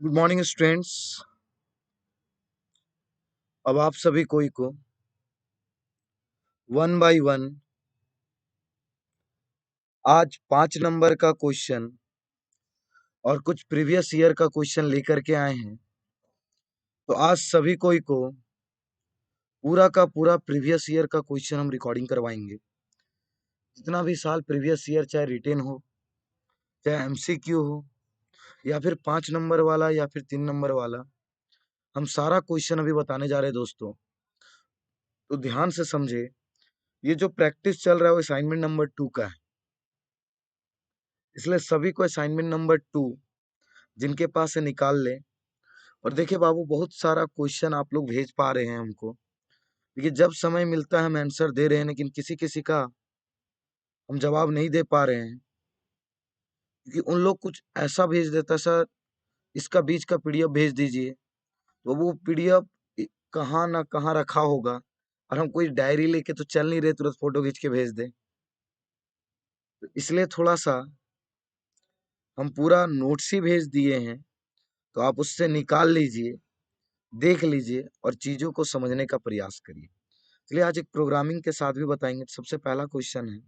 Good morning students. अब आप सभी कोई को वन बाय वन आज 5 नंबर का क्वेश्चन और कुछ प्रीवियस ईयर का क्वेश्चन लेकर के आए हैं। तो आज सभी कोई को पूरा का पूरा प्रीवियस ईयर का क्वेश्चन हम रिकॉर्डिंग करवाएंगे। जितना भी साल प्रीवियस ईयर, चाहे रिटेन हो, चाहे एमसीक्यू हो, या फिर 5 नंबर वाला या फिर 3 नंबर वाला, हम सारा क्वेश्चन अभी बताने जा रहे हैं दोस्तों। तो ध्यान से समझे। ये जो प्रैक्टिस चल रहा है वो असाइनमेंट नंबर 2 का है, इसलिए सभी को असाइनमेंट नंबर 2 जिनके पास है निकाल ले। और देखिए बाबू, बहुत सारा क्वेश्चन आप लोग भेज पा रहे हैं हमको, देखिए जब समय मिलता है हम आंसर दे रहे हैं, लेकिन किसी किसी का हम जवाब नहीं दे पा रहे हैं क्योंकि उन लोग कुछ ऐसा भेज देता है, सर इसका बीच का पीडीएफ भेज दीजिए। तो वो पीडीएफ कहाँ ना कहाँ रखा होगा, और हम कोई डायरी लेके तो चल नहीं रहे तुरंत फोटो खींच के भेज दें। तो इसलिए थोड़ा सा हम पूरा नोट्स ही भेज दिए हैं, तो आप उससे निकाल लीजिए, देख लीजिए और चीजों को समझने का प्रयास करिए। चलिए आज एक प्रोग्रामिंग के साथ भी बताएंगे। सबसे पहला क्वेश्चन है,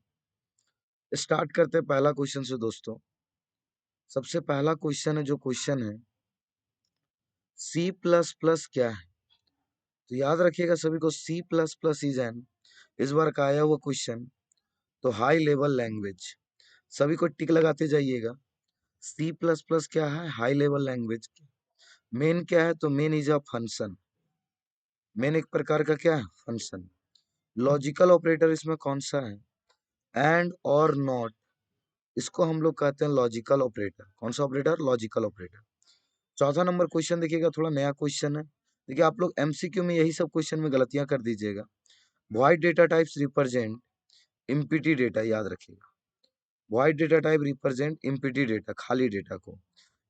स्टार्ट करते हैं पहला क्वेश्चन से दोस्तों। सबसे पहला क्वेश्चन है, जो क्वेश्चन है सी प्लस प्लस क्या है। तो याद रखिएगा सभी को, C plus plus is an, इस बार का आया हुआ क्वेश्चन, तो हाई लेवल लैंग्वेज। सभी को टिक लगाते जाइएगा। सी प्लस प्लस क्या है? High level language. मेन क्या है? तो main is a function. Main एक प्रकार का क्या है? फंक्शन। लॉजिकल ऑपरेटर इसमें कौन सा है? एंड और नॉट, इसको हम लोग कहते हैं लॉजिकल ऑपरेटर। कौन सा ऑपरेटर? Logical operator. चौथा नंबर क्वेश्चन देखिएगा, थोड़ा नया क्वेश्चन है। देखिए आप लोग एमसीक्यू में यही सब क्वेश्चन में गलतियां कर दीजिएगा। Void data types represent empty data, याद रखिएगा। Void data type represent empty data, खाली डेटा को।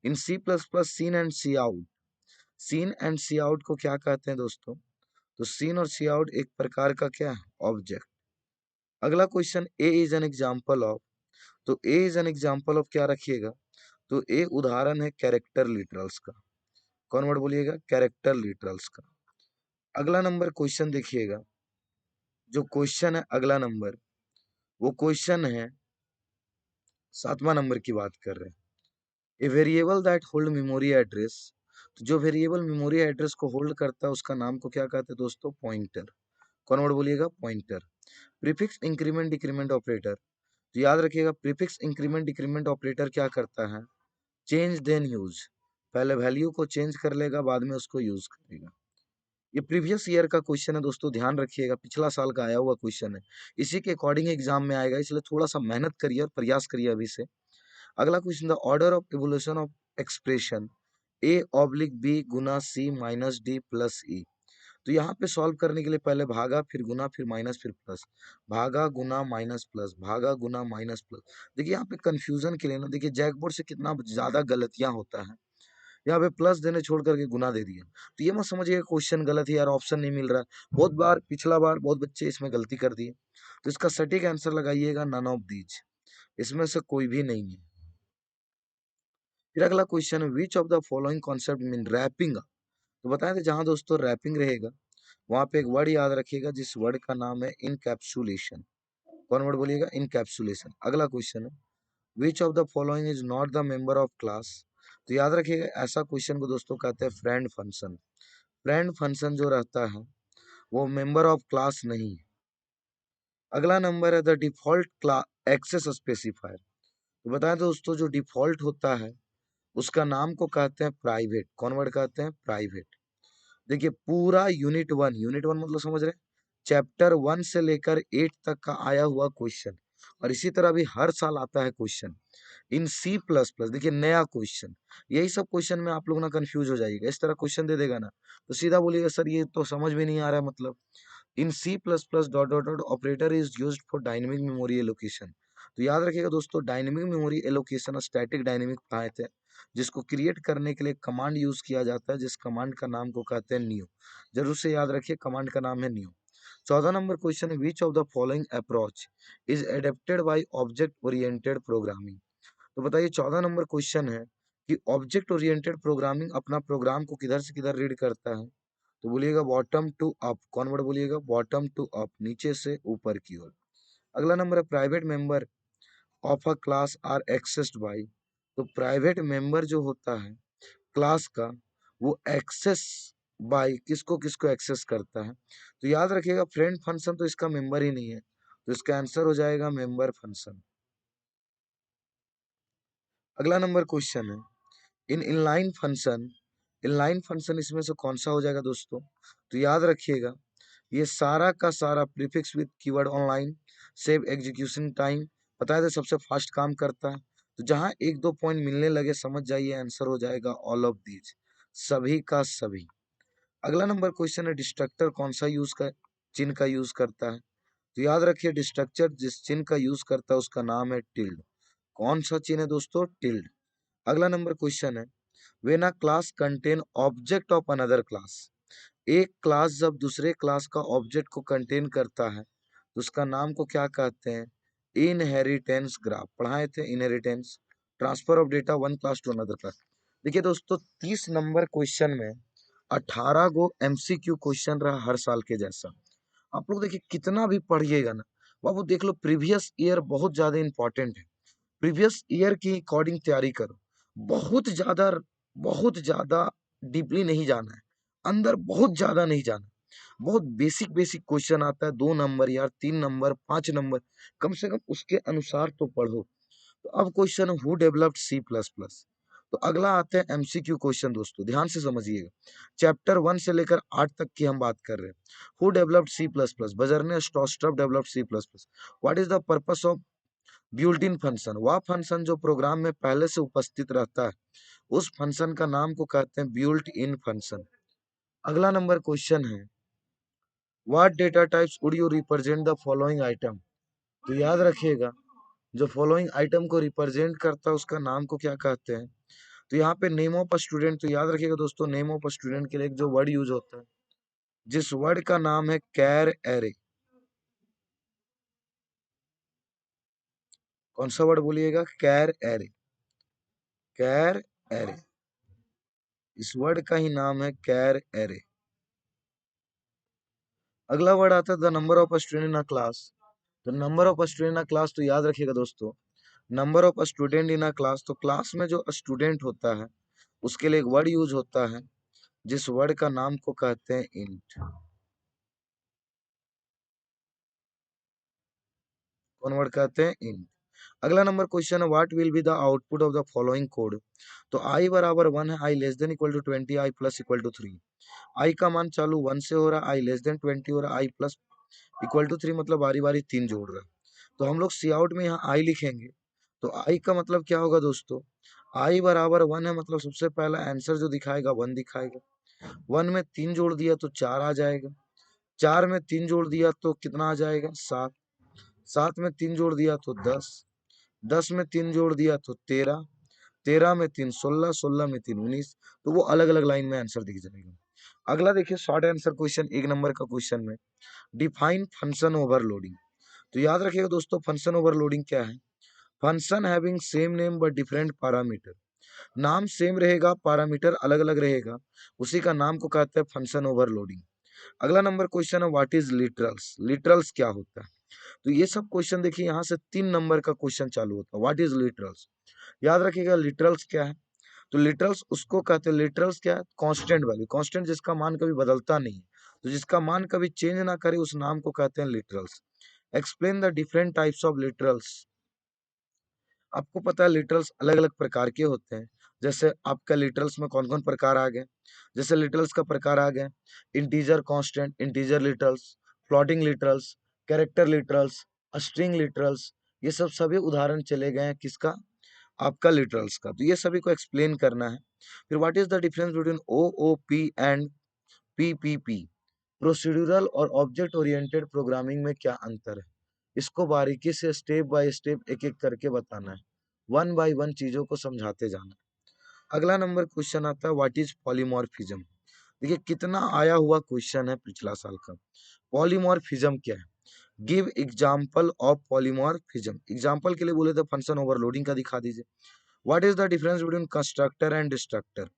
In C plus plus cin and cout, cin and cout को क्या कहते हैं दोस्तों? तो सीन और सी आउट एक प्रकार का क्या है? ऑब्जेक्ट। अगला question, A is an example of, तो ए इज एन एग्जाम्पल ऑफ क्या रखिएगा? तो ए उदाहरण है कैरेक्टर लिटरल्स का। कौन वर्ड बोलिएगा? कैरेक्टर लिटरल्स का। अगला नंबर क्वेश्चन देखिएगा, जो क्वेश्चन है अगला नंबर, वो क्वेश्चन है 7वां नंबर की बात कर रहे हैं। A variable that hold memory address, तो जो वेरिएबल मेमोरी एड्रेस को होल्ड करता है उसका नाम को क्या कहते हैं दोस्तों? पॉइंटर। कौन वर्ड बोलिएगा? Pointer. Prefix increment decrement operator, तो याद रखिएगा प्रीफिक्स इंक्रीमेंट डिक्रीमेंट ऑपरेटर क्या करता है? चेंज देन यूज, पहले वैल्यू को चेंज कर लेगा, बाद में उसको यूज करेगा। ये प्रीवियस ईयर का क्वेश्चन है दोस्तों, ध्यान रखिएगा, पिछला साल का आया हुआ क्वेश्चन है, इसी के अकॉर्डिंग एग्जाम में आएगा, इसलिए थोड़ा सा मेहनत करिए और प्रयास करिए अभी से। अगला question, the order of evolution of expression a oblique b गुना c minus d plus e. तो यहाँ पे सॉल्व करने के लिए पहले भागा, फिर गुना, फिर माइनस, फिर प्लस। भागा गुना माइनस प्लस, भागा गुना माइनस प्लस। देखिए यहाँ पे कंफ्यूजन के लिए ना, देखिए जैकबोर्ड से कितना ज्यादा गलतियां होता है। यहाँ पे प्लस देने छोड़ करके गुना दे दिया, तो ये मत समझिए क्वेश्चन गलत है यार, ऑप्शन नहीं मिल रहा है। बहुत बार पिछला बार बहुत बच्चे इसमें गलती कर दिए, तो इसका सटीक आंसर लगाइएगा नन ऑफ दीज, इसमें से कोई भी नहीं है। फिर अगला क्वेश्चन है, which of the following concept mean wrapping. तो बताए थे जहां दोस्तों रैपिंग रहेगा वहां पे एक वर्ड याद रखिएगा, जिस वर्ड का नाम है इनकैप्सुलेशन। कौन वर्ड बोलिएगा? इनकैप्सुलेशन। अगला क्वेश्चन है, which of the following is not the member of class. तो याद रखिएगा ऐसा क्वेश्चन को दोस्तों कहते हैं फ्रेंड फंक्शन। फ्रेंड फंक्शन जो रहता है वो मेंबर ऑफ क्लास नहीं है। अगला नंबर है the default class access specifier. तो बताएं दोस्तों, जो डिफॉल्ट होता है उसका नाम को कहते हैं प्राइवेट। कौन वर्ड कहते हैं? प्राइवेट। देखिए पूरा यूनिट 1, यूनिट 1 मतलब समझ रहे हैं, चैप्टर 1 से लेकर 8 तक का आया हुआ क्वेश्चन, और इसी तरह भी हर साल आता है question in C plus plus. देखिए नया क्वेश्चन, यही सब क्वेश्चन में आप लोग ना कंफ्यूज हो जाइएगा। इस तरह क्वेश्चन दे देगा ना, तो सीधा बोलिएगा सर ये तो समझ में नहीं आ रहा है, मतलब in C plus plus dot dot dot operator is used for dynamic memory allocation. तो याद रखिएगा दोस्तों, डायनेमिक मेमोरी एलोकेशन और स्टैटिक डायनेमिक पढ़ाए थे, जिसको क्रिएट करने के लिए कमांड यूज किया जाता है, जिस कमांड का नाम को कहते हैं न्यू। जरूर से याद रखिए, कमांड का नाम है न्यू। 14 नंबर क्वेश्चन है, which of the following approach is adapted by object oriented programming. तो बताइए 14 नंबर क्वेश्चन है कि ऑब्जेक्ट ओरिएंटेड प्रोग्रामिंग अपना प्रोग्राम को किधर से किधर रीड करता है, तो बोलिएगा बॉटम टू अप। कौन वर्ड बोलिएगा? बॉटम टू अप, नीचे से ऊपर की ओर। अगला नंबर है private member of a class are accessed by. तो प्राइवेट मेंबर जो होता है क्लास का, वो एक्सेस बाय किसको किसको एक्सेस करता है? तो याद रखिएगा फ्रेंड फंक्शन तो इसका मेंबर ही नहीं है, तो इसका आंसर हो जाएगा मेंबर फंक्शन। अगला नंबर क्वेश्चन है इन इनलाइन फंक्शन। इनलाइन फंक्शन इसमें से कौन सा हो जाएगा दोस्तों? तो याद रखिएगा ये सारा का सारा prefix with keyword online, save execution time, बताया था सबसे फास्ट काम करता है। तो जहां एक दो पॉइंट मिलने लगे समझ जाइए आंसर हो जाएगा ऑल ऑफ दीज, सभी का सभी। अगला नंबर क्वेश्चन है डिस्ट्रक्टर कौन सा यूज कर चिन्ह का यूज करता है? तो याद रखिए डिस्ट्रक्चर जिस चिन्ह का यूज करता है उसका नाम है टिल्ड। कौन सा चिन्ह है दोस्तों? टिल्ड। अगला नंबर क्वेश्चन है when a class contain object of another class. एक क्लास जब दूसरे क्लास का ऑब्जेक्ट को कंटेन करता है तो उसका नाम को क्या कहते हैं? Inheritance graph. पढ़ाए थे inheritance, transfer of data one class to another class. देखिए दोस्तों 30 नंबर क्वेश्चन में 18 गो एमसीक्यू क्वेश्चन रहा हर साल के जैसा। आप लोग देखिए कितना भी पढ़िएगा ना बाबू, देख लो प्रीवियस ईयर बहुत ज्यादा इंपॉर्टेंट है। प्रीवियस ईयर की अकॉर्डिंग तैयारी करो। बहुत ज्यादा डीपली नहीं जाना है, अंदर बहुत ज्यादा नहीं जाना है। बहुत बेसिक बेसिक क्वेश्चन आता है, 2 नंबर यार, 3 नंबर, 5 नंबर, कम से कम उसके अनुसार तो पढ़ो। तो अब question who developed C plus plus. तो अगला आते हैं एमसीक्यू क्वेश्चन दोस्तों, ध्यान से समझिएगा। चैप्टर 1 से लेकर 8 तक की हम बात कर रहे हैं। Who developed C plus plus? Bjarne Stroustrup developed C plus plus. What is the purpose of built in function? वह फंक्शन जो प्रोग्राम में पहले से उपस्थित रहता है, उस फंक्शन का नाम को कहते हैं ब्यूल्ट इन फंक्शन। अगला नंबर क्वेश्चन है what data types would you represent the following item? तो याद रखिएगा जो फॉलोइंग आइटम को रिप्रेजेंट करता है उसका नाम को क्या कहते हैं? तो यहाँ पे नेम ऑफ स्टूडेंट, तो याद रखिएगा दोस्तों नेम ऑफ स्टूडेंट के लिए एक जो वर्ड यूज होता है, जिस वर्ड का नाम है कैर एरे। कौन सा वर्ड बोलिएगा? कैर एरे। कैर एरे, इस वर्ड का ही नाम है कैर एरे। अगला वर्ड आता है the number of student in a class. तो number of student in a class, तो याद रखिएगा दोस्तों number of student in a class, तो क्लास में जो स्टूडेंट होता है उसके लिए एक वर्ड यूज होता है जिस वर्ड का नाम को कहते हैं इंट। कौन वर्ड कहते हैं? इंट। अगला नंबर क्वेश्चन है what will be the output of the following code. तो आई बराबर 1 है, i less than equal to 20, i plus equal to 3। I का मान चालू 1 से हो रहा है, आई लेस देन 20 हो रहा है, आई प्लस इक्वल टू 3, मतलब बारी बारी 3 जोड़ रहा है। तो हम लोग सी आउट में यहाँ आई लिखेंगे। तो आई का मतलब क्या होगा दोस्तों? आई बराबर 1 है, मतलब सबसे पहला आंसर जो दिखाएगा 1 दिखाएगा। 1 में 3 जोड़ दिया तो 4 आ जाएगा। 4 में 3 जोड़ दिया तो कितना आ जाएगा? 7। 7 में 3 जोड़ दिया तो 10। 10 में 3 जोड़ दिया तो 13। 13 में 3 16, 16 में 3 19। तो वो अलग अलग लाइन में आंसर दिख जाएगा। अगला देखिए शॉर्ट आंसर क्वेश्चन, 1 नंबर का क्वेश्चन में डिफाइन फंक्शन ओवरलोडिंग। तो याद रखिएगा दोस्तों फंक्शन ओवरलोडिंग क्या है? Function having same name but different parameter. नाम सेम रहेगा, पैरामीटर अलग अलग रहेगा, उसी का नाम को कहते हैं फंक्शन ओवरलोडिंग। अगला नंबर क्वेश्चन है व्हाट इज लिटरल्स। लिटरल्स क्या होता है? तो ये सब क्वेश्चन देखिए यहाँ से 3 नंबर का क्वेश्चन चालू होता है। What is literals? याद रखिएगा लिटरल्स क्या है? तो लिटरल्स उसको कहते हैं, लिटरल्स क्या है? कांस्टेंट वैल्यू, कांस्टेंट जिसका मान कभी बदलता नहीं है, तो जिसका मान कभी चेंज ना करे उस नाम को कहते हैं literals. Explain the different types of literals. आपको पता है लिटरल्स अलग अलग प्रकार के होते हैं। जैसे आपका लिटरल्स में कौन कौन प्रकार आ गए? जैसे लिटरल्स का प्रकार आ गए integer constant, integer literals, floating literals, character literals, string literals. ये सब सभी उदाहरण चले गए हैं किसका? आपका लिटरल्स का। तो ये सभी को एक्सप्लेन करना है। फिर what is the difference between OOP and PPP? Procedural और ऑब्जेक्ट ओरिएंटेड प्रोग्रामिंग में क्या अंतर है? इसको बारीकी से स्टेप बाय स्टेप एक एक करके बताना है, वन बाय वन चीजों को समझाते जाना है। अगला नंबर क्वेश्चन आता है व्हाट इज पॉलीमॉर्फिज्म। देखिए कितना आया हुआ क्वेश्चन है पिछला साल का। पॉलीमॉर्फिज्म क्या है? Give example of polymorphism. Example के लिए बोले तो फंक्शन ओवरलोडिंग का दिखा दीजिए। What is the difference between constructor and destructor?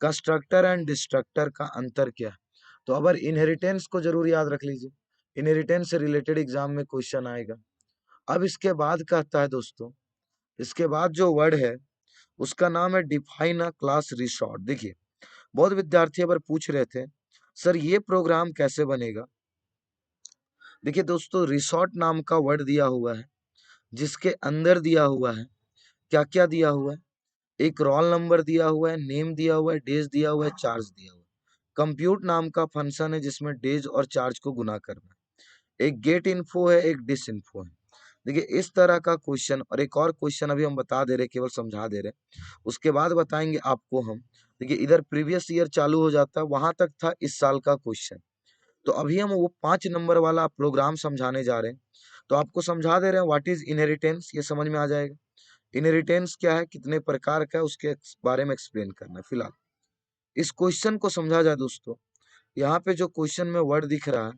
Constructor and destructor का अंतर क्या है? तो अगर इनहेरिटेंस को जरूर याद रख लीजिए, इनहेरिटेंस से रिलेटेड एग्जाम में क्वेश्चन आएगा। अब इसके बाद कहता है दोस्तों, इसके बाद जो वर्ड है उसका नाम है डिफाइन अ क्लास रिसोर्ट। देखिए, बहुत विद्यार्थी अगर पूछ रहे थे सर ये प्रोग्राम कैसे बनेगा। देखिए दोस्तों, रिसोर्ट नाम का वर्ड दिया हुआ है, जिसके अंदर दिया हुआ है, क्या क्या दिया हुआ है, एक रोल नंबर दिया हुआ है, नेम दिया हुआ है, डेज दिया हुआ है, चार्ज दिया हुआ है। कंप्यूट नाम का फंक्शन है जिसमें डेज और चार्ज को गुना करना है। एक गेट इन्फो है, एक डिस इन्फो है। देखिए, इस तरह का क्वेश्चन, और एक और क्वेश्चन अभी हम बता दे रहे, केवल समझा दे रहे, उसके बाद बताएंगे आपको हम। देखिए, इधर प्रीवियस ईयर चालू हो जाता है, वहां तक था इस साल का क्वेश्चन। तो अभी हम वो 5 नंबर वाला प्रोग्राम समझाने जा रहे हैं। तो आपको समझा दे रहे हैं व्हाट इज इनहेरिटेंस, ये समझ में आ जाएगा। इनहेरिटेंस क्या है, कितने प्रकार का है, उसके बारे में एक्सप्लेन करना है। फिलहाल इस क्वेश्चन को समझा जाए दोस्तों, यहाँ पे जो क्वेश्चन में वर्ड दिख रहा है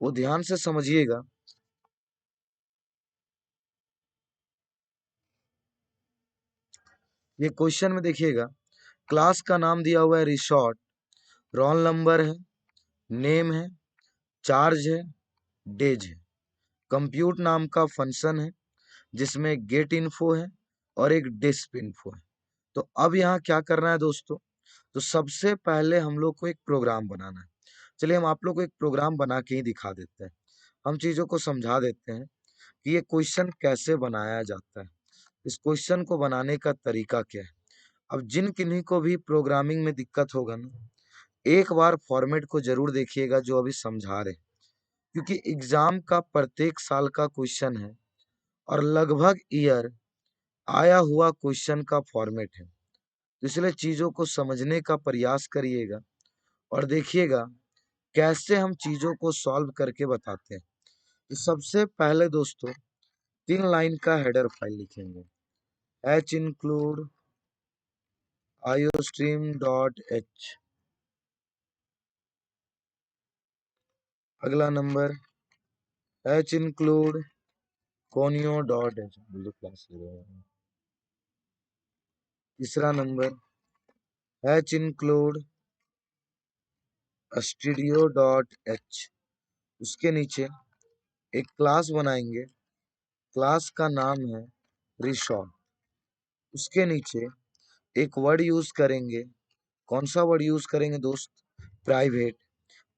वो ध्यान से समझिएगा। ये क्वेश्चन में देखिएगा, क्लास का नाम दिया हुआ है रिसोर्ट, रोल नंबर है, नेम है, चार्ज है, डेज है। कंप्यूट नाम का फंक्शन है जिसमें गेट इन्फो है और एक डिस्प इन्फो है। तो अब यहाँ क्या करना है दोस्तों, तो सबसे पहले हम लोग को एक प्रोग्राम बनाना है। चलिए हम आप लोग को एक प्रोग्राम बना के ही दिखा देते हैं, हम चीजों को समझा देते हैं कि ये क्वेश्चन कैसे बनाया जाता है, इस क्वेश्चन को बनाने का तरीका क्या है। अब जिन किन्हीं को भी प्रोग्रामिंग में दिक्कत होगा ना, एक बार फॉर्मेट को जरूर देखिएगा जो अभी समझा रहे, क्योंकि एग्जाम का प्रत्येक साल का क्वेश्चन है और लगभग ईयर आया हुआ क्वेश्चन का फॉर्मेट है। तो इसलिए चीजों को समझने का प्रयास करिएगा और देखिएगा कैसे हम चीजों को सॉल्व करके बताते हैं। तो सबसे पहले दोस्तों 3 लाइन का हेडर फाइल लिखेंगे, h include iostream dot h. अगला नंबर h include conio dot h. तीसरा नंबर h include studio dot h. उसके नीचे एक क्लास बनाएंगे, क्लास का नाम है रिसोर्ट। उसके नीचे एक वर्ड यूज करेंगे, कौन सा वर्ड यूज करेंगे दोस्त, प्राइवेट।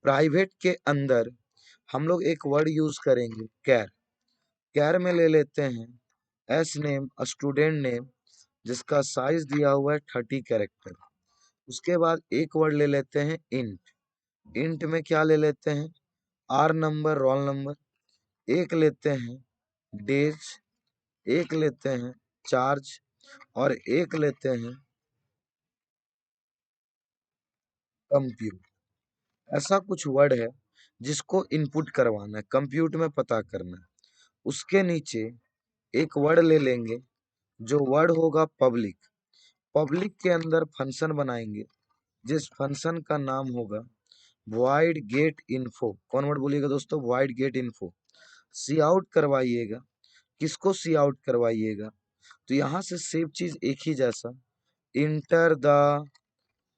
प्राइवेट के अंदर हम लोग एक वर्ड यूज करेंगे कैर। कैर में ले लेते हैं एस नेम, स्टूडेंट नेम, जिसका साइज दिया हुआ है 30 कैरेक्टर। उसके बाद एक वर्ड ले लेते हैं इंट। इंट में क्या ले लेते हैं, आर नंबर, रोल नंबर। एक लेते हैं डेज, एक लेते हैं चार्ज, और एक लेते हैं कंप्यूट। ऐसा कुछ वर्ड है जिसको इनपुट करवाना है, कंप्यूट में पता करना है। उसके नीचे एक वर्ड ले लेंगे, जो वर्ड होगा पब्लिक। पब्लिक के अंदर फंक्शन बनाएंगे, जिस फंक्शन का नाम होगा void गेट इन्फो। कौन वर्ड बोलिएगा दोस्तों, void गेट इन्फो। सी आउट करवाइएगा, किसको सी आउट करवाइएगा, तो यहाँ से सेव चीज एक ही जैसा, enter the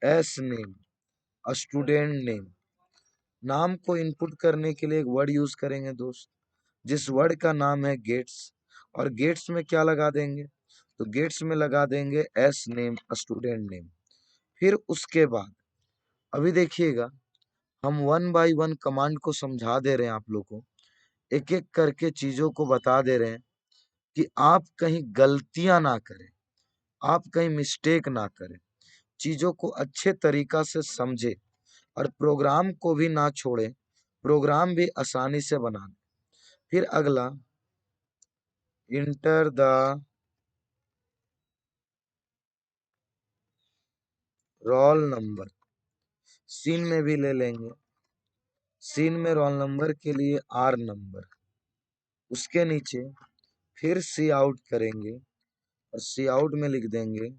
S name, student name. नाम को इनपुट करने के लिए एक वर्ड यूज करेंगे दोस्त, जिस वर्ड का नाम है गेट्स। और गेट्स में क्या लगा देंगे, तो गेट्स में लगा देंगे एस नेम, स्टूडेंट नेम। फिर उसके बाद अभी देखिएगा, हम 1 बाय 1 कमांड को समझा दे रहे हैं आप लोग को, एक एक करके चीजों को बता दे रहे हैं कि आप कहीं गलतियां ना करें, आप कहीं मिस्टेक ना करें, चीजों को अच्छे तरीका से समझे और प्रोग्राम को भी ना छोड़े, प्रोग्राम भी आसानी से बना दे। फिर अगला, enter the roll number. Scene में भी ले लेंगे, सीन में रोल नंबर के लिए आर नंबर। उसके नीचे फिर सी आउट करेंगे और सी आउट में लिख देंगे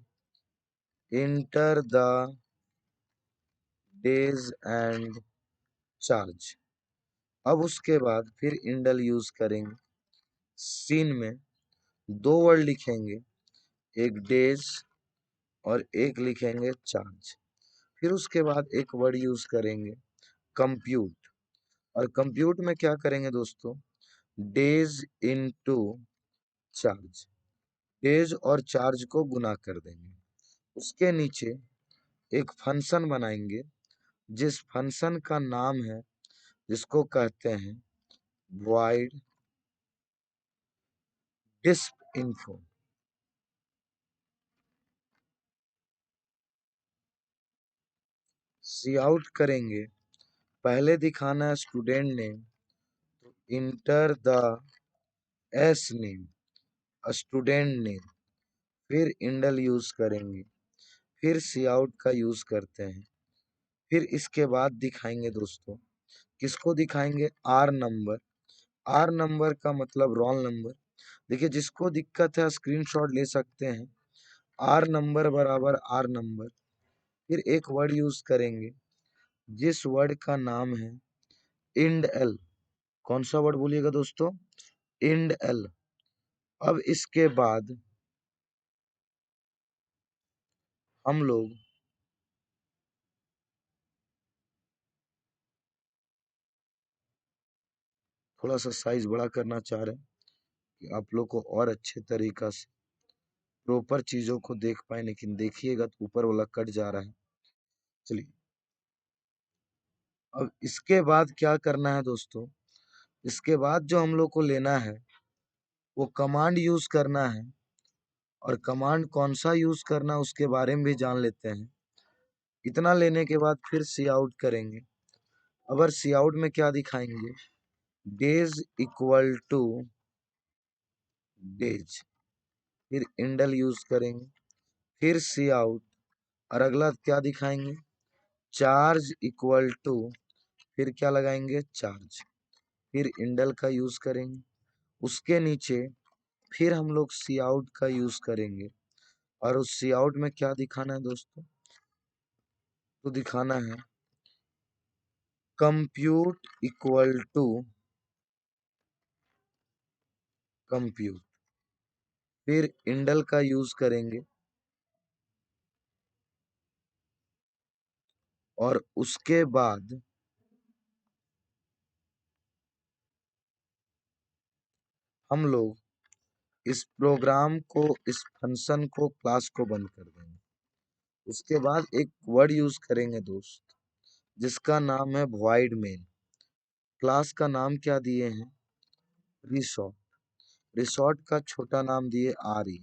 enter the days and charge. अब उसके बाद फिर इंडल यूज करेंगे, सीन में 2 वर्ड लिखेंगे, एक डेज और एक लिखेंगे चार्ज। फिर उसके बाद एक वर्ड यूज करेंगे कंप्यूट, और कंप्यूट में क्या करेंगे दोस्तों, डेज इनटू चार्ज, डेज और चार्ज को गुना कर देंगे। उसके नीचे एक फंक्शन बनाएंगे जिस फंक्शन का नाम है, जिसको कहते हैं void disp info। सी आउट करेंगे, पहले दिखाना है स्टूडेंट नेम, तो enter the S name, student name, फिर इंडल यूज करेंगे, फिर सी आउट का यूज करते हैं। फिर इसके बाद दिखाएंगे दोस्तों, किसको दिखाएंगे, आर नंबर। आर नंबर का मतलब रोल नंबर। देखिए जिसको दिक्कत है स्क्रीनशॉट ले सकते हैं। आर नंबर बराबर आर नंबर, फिर एक वर्ड यूज करेंगे जिस वर्ड का नाम है इंड एल। कौन सा वर्ड बोलिएगा दोस्तों, इंड एल। अब इसके बाद हम लोग थोड़ा सा साइज बड़ा करना चाह रहे हैं कि आप लोग को और अच्छे तरीका से प्रॉपर चीजों को देख पाए, लेकिन देखिएगा तो ऊपर वाला कट जा रहा है। चलिए, अब इसके बाद क्या करना है दोस्तों, इसके बाद जो हम लोग को लेना है वो कमांड यूज करना है, और कमांड कौन सा यूज करना उसके बारे में भी जान लेते हैं। इतना लेने के बाद फिर सी आउट करेंगे। अगर सी आउट में क्या दिखाएंगे, डेज इक्वल टू डेज, फिर इंडल यूज करेंगे, फिर सी आउट, और अगला क्या दिखाएंगे, चार्ज इक्वल टू, फिर क्या लगाएंगे, चार्ज, फिर इंडल का यूज करेंगे। उसके नीचे फिर हम लोग सी आउट का यूज करेंगे, और उस सी आउट में क्या दिखाना है दोस्तों, तो दिखाना है कंप्यूट इक्वल टू कंप्यूट, फिर इंडल का यूज करेंगे, और उसके बाद हम लोग इस प्रोग्राम को, इस फंक्शन को, क्लास को बंद कर देंगे। उसके बाद एक वर्ड यूज करेंगे दोस्त जिसका नाम है void main। क्लास का नाम क्या दिए हैं, रिसॉर्ट। रिसॉर्ट का छोटा नाम दिए आर ई।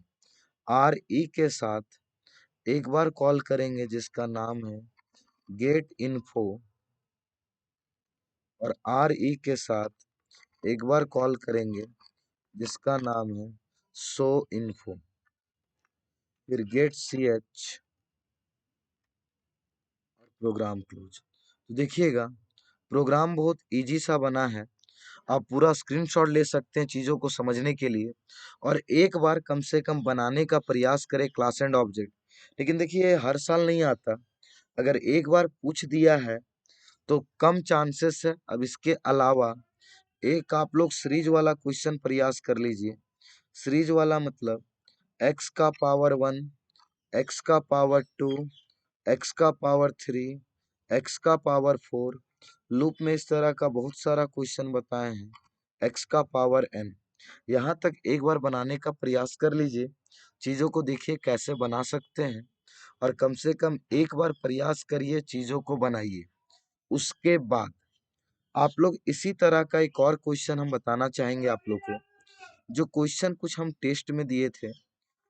आर ई के साथ एक बार कॉल करेंगे जिसका नाम है गेट इन्फो, और आर ई के साथ एक बार कॉल करेंगे जिसका नाम है शो इन्फो, फिर get C H, program close. तो देखिएगा प्रोग्राम बहुत इजी सा बना है। आप पूरा स्क्रीनशॉट ले सकते हैं चीज़ों को समझने के लिए, और एक बार कम से कम बनाने का प्रयास करें क्लास एंड ऑब्जेक्ट। लेकिन देखिए हर साल नहीं आता, अगर एक बार पूछ दिया है तो कम चांसेस है। अब इसके अलावा एक आप लोग सीरीज वाला क्वेश्चन प्रयास कर लीजिए। सीरीज वाला मतलब एक्स का पावर 1, एक्स का पावर 2, एक्स का पावर 3, एक्स का पावर 4। लूप में इस तरह का बहुत सारा क्वेश्चन बताए हैं, एक्स का पावर n। यहाँ तक एक बार बनाने का प्रयास कर लीजिए, चीज़ों को देखिए कैसे बना सकते हैं, और कम से कम एक बार प्रयास करिए, चीज़ों को बनाइए। उसके बाद आप लोग इसी तरह का एक और क्वेश्चन हम बताना चाहेंगे आप लोग को। जो क्वेश्चन कुछ हम टेस्ट में दिए थे,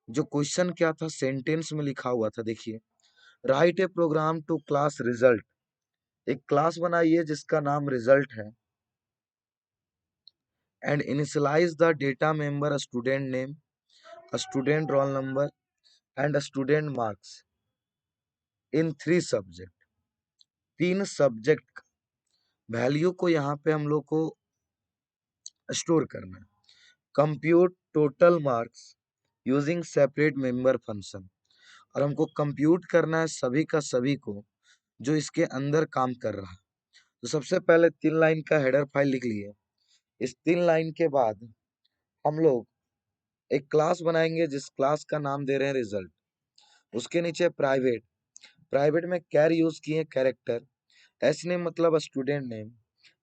जो क्वेश्चन क्या था, सेंटेंस में लिखा हुआ था, देखिए write a program to class result. एक क्लास बनाइए जिसका नाम रिजल्ट है, and initialize the data member student name, student roll number and student marks in 3 subject. 3 subject value को यहाँ पे हम लोग को स्टोर करना है। Compute total marks using separate member function, और हमको कंप्यूट करना है सभी का सभी को जो इसके अंदर काम कर रहा है। तो सबसे पहले 3 लाइन का हेडर फाइल लिख लिए। इस 3 लाइन के बाद हम लोग एक क्लास बनाएंगे जिस क्लास का नाम दे रहे हैं रिजल्ट, उसके नीचे प्राइवेट, प्राइवेट में कैर यूज किए कैरेक्टर, एस नेम मतलब स्टूडेंट नेम,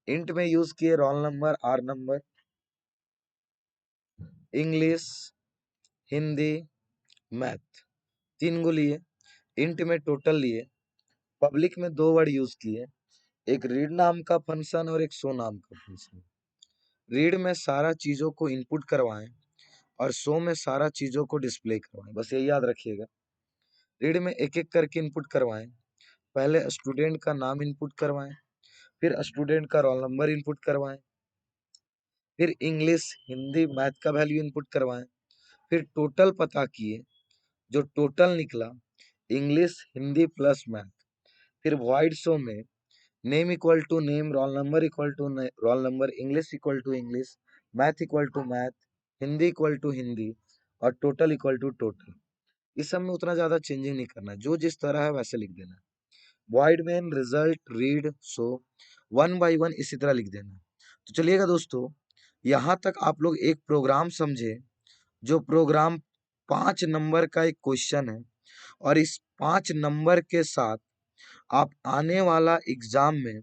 इंट में यूज किए roll number R number, English Hindi math, तीन गो लिए, इंट में टोटल लिए, पब्लिक में दो वर्ड यूज किए, एक रीड नाम का फंक्शन और एक शो नाम का फंक्शन। रीड में सारा चीजों को इनपुट करवाएं और शो में सारा चीजों को डिस्प्ले करवाएं, बस ये याद रखिएगा। रीड में एक एक करके इनपुट करवाएं, पहले स्टूडेंट का नाम इनपुट करवाएं, फिर स्टूडेंट का रोल नंबर इनपुट करवाएं, फिर इंग्लिश हिंदी मैथ का वैल्यू इनपुट करवाएं, फिर टोटल पता किए, जो टोटल निकला इंग्लिश हिंदी प्लस मैथ, फिर वॉइड शो में name equal to name, roll number equal to roll number, English equal to English, math equal to math, Hindi equal to Hindi और टोटल इक्वल टू टोटल। इस सब में उतना ज्यादा चेंजिंग नहीं करना है, जो जिस तरह है वैसे लिख देना है। वॉइड में result read show one by one इसी तरह लिख देना है। तो चलिएगा दोस्तों, यहाँ तक आप लोग एक प्रोग्राम समझे, जो प्रोग्राम 5 नंबर का एक क्वेश्चन है और इस 5 नंबर के साथ आप आने वाला एग्जाम में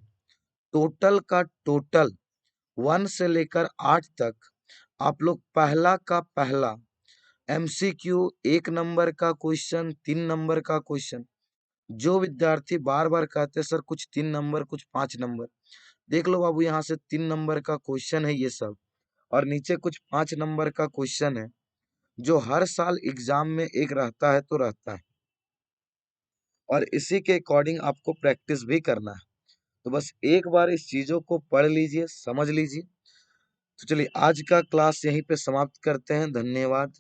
टोटल का टोटल 1 से लेकर 8 तक आप लोग पहला का पहला एमसीक्यू 1 नंबर का क्वेश्चन, 3 नंबर का क्वेश्चन, जो विद्यार्थी बार बार कहते सर कुछ 3 नंबर कुछ 5 नंबर, देख लो बाबू यहाँ से 3 नंबर का क्वेश्चन है ये सब, और नीचे कुछ 5 नंबर का क्वेश्चन है जो हर साल एग्जाम में एक रहता है तो रहता है, और इसी के अकॉर्डिंग आपको प्रैक्टिस भी करना है। तो बस एक बार इस चीजों को पढ़ लीजिए, समझ लीजिए। तो चलिए आज का क्लास यहीं पे समाप्त करते हैं। धन्यवाद।